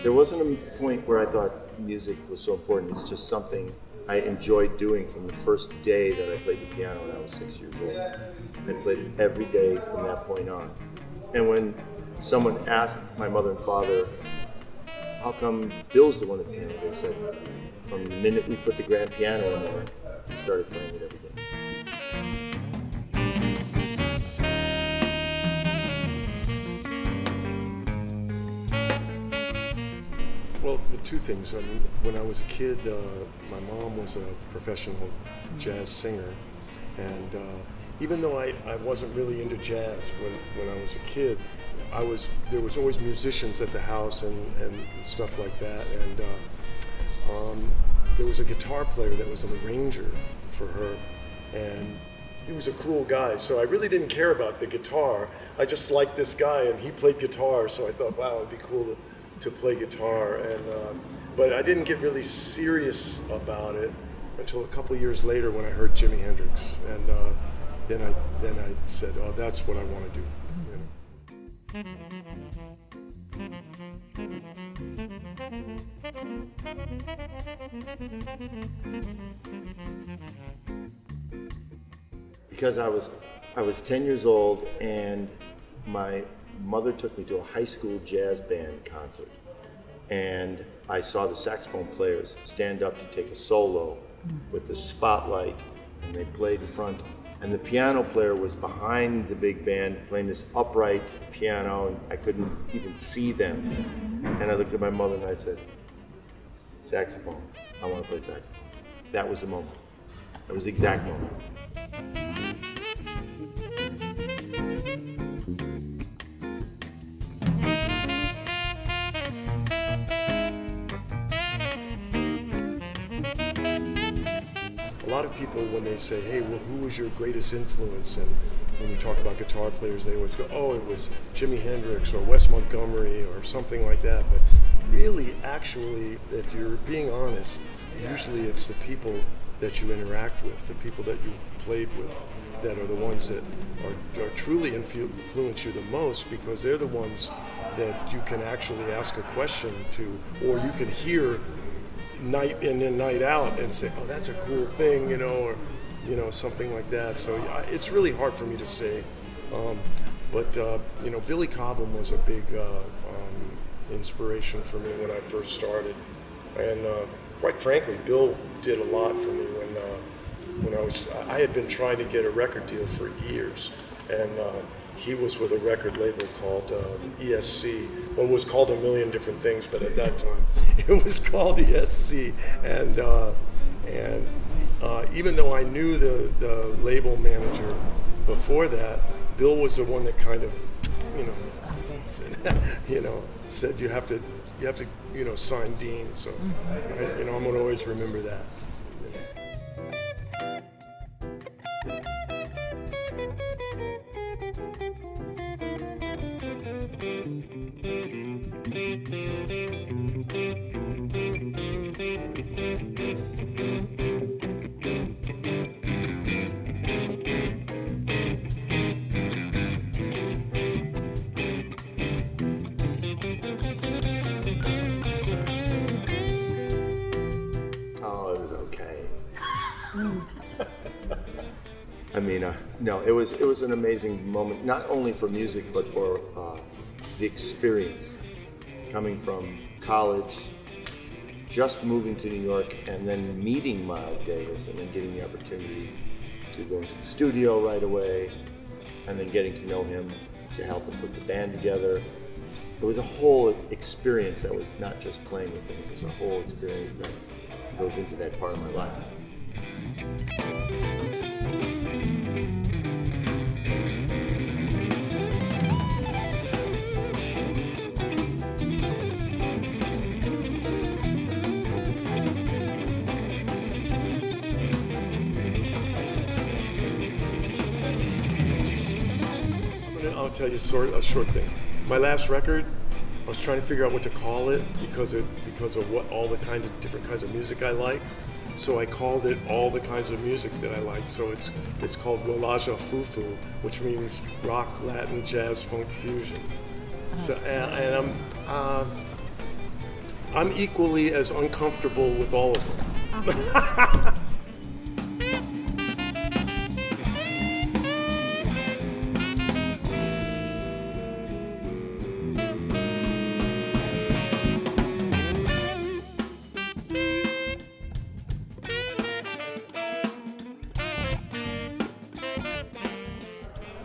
There wasn't a point where I thought music was so important. It's just something I enjoyed doing from the first day that I played the piano when I was 6 years old. I played it every day from that point on. And when someone asked my mother and father, how come Bill's the one at the piano? They said, from the minute we put the grand piano in there, we started playing it every day. Well, the two things. I mean, when I was a kid, my mom was a professional jazz singer, and even though I wasn't really into jazz when I was a kid, there was always musicians at the house and stuff like that, and there was a guitar player that was an arranger for her, and he was a cool guy, so I really didn't care about the guitar. I just liked this guy, and he played guitar, so I thought, wow, it'd be cool to play guitar, and but I didn't get really serious about it until a couple of years later when I heard Jimi Hendrix, and then I said, oh, that's what I want to do. You know? Because I was 10 years old and my mother took me to a high school jazz band concert, and I saw the saxophone players stand up to take a solo with the spotlight, and they played in front, and the piano player was behind the big band playing this upright piano, and I couldn't even see them. And I looked at my mother and I said, saxophone, I want to play saxophone. That was the moment. That was the exact moment. A lot of people, when they say, hey, well, who was your greatest influence? And when we talk about guitar players, they always go, oh, it was Jimi Hendrix or Wes Montgomery or something like that. But really, actually, if you're being honest, usually it's the people that you interact with, the people that you played with, that are the ones that are truly influence you the most, because they're the ones that you can actually ask a question to, or you can hear night in and night out and say, oh, that's a cool thing, or something like that. So it's really hard for me to say, but Billy Cobham was a big inspiration for me when I first started, and quite frankly, Bill did a lot for me when I had been trying to get a record deal for years, and he was with a record label called ESC. Well, it was called a million different things, but at that time it was called ESC. And even though I knew the label manager before that, Bill was the one that kind of, said you have to sign Dean. So I'm going to always remember that. No, it was an amazing moment, not only for music, but for the experience. Coming from college, just moving to New York, and then meeting Miles Davis, and then getting the opportunity to go into the studio right away, and then getting to know him, to help him put the band together. It was a whole experience that was not just playing with him, it was a whole experience that goes into that part of my life. I'll tell you a short thing. My last record, I was trying to figure out what to call it because of what all the different kinds of music I like. So I called it all the kinds of music that I like. So it's called Rolaja Fufu, which means rock, Latin, jazz, funk fusion. So and I'm equally as uncomfortable with all of them.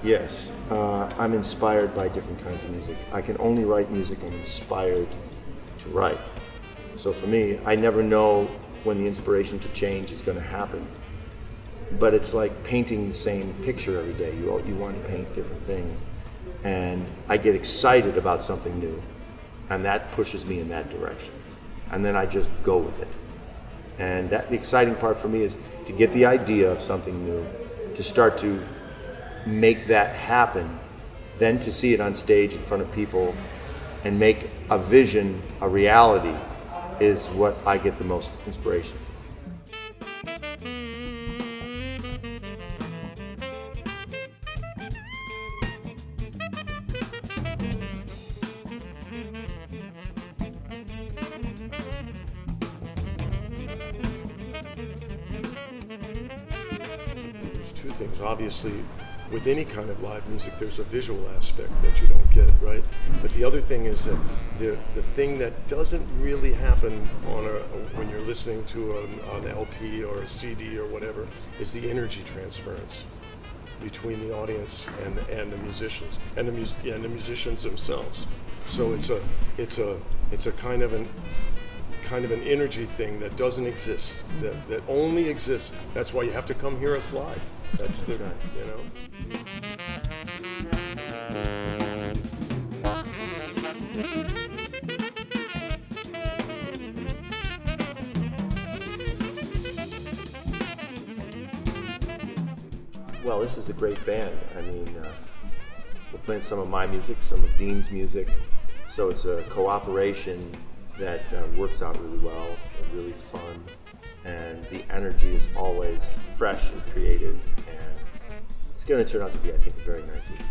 Yes, I'm inspired by different kinds of music. I can only write music I'm inspired to write. So for me, I never know when the inspiration to change is going to happen. But it's like painting the same picture every day. You want to paint different things. And I get excited about something new. And that pushes me in that direction. And then I just go with it. And the exciting part for me is to get the idea of something new, to start to make that happen, then to see it on stage in front of people and make a vision a reality is what I get the most inspiration from. There's two things. Obviously, with any kind of live music, there's a visual aspect that you don't get, right? But the other thing is that the thing that doesn't really happen when you're listening to an LP or a CD or whatever is the energy transference between the audience and the musicians and the musicians themselves. So it's a kind of an energy thing that doesn't exist, that only exists. That's why you have to come hear us live. That's the, you know. Well, this is a great band. I mean, we're playing some of my music, some of Dean's music, so it's a cooperation that works out really well, and really fun, and the energy is always fresh and creative, and it's going to turn out to be, I think, a very nice evening.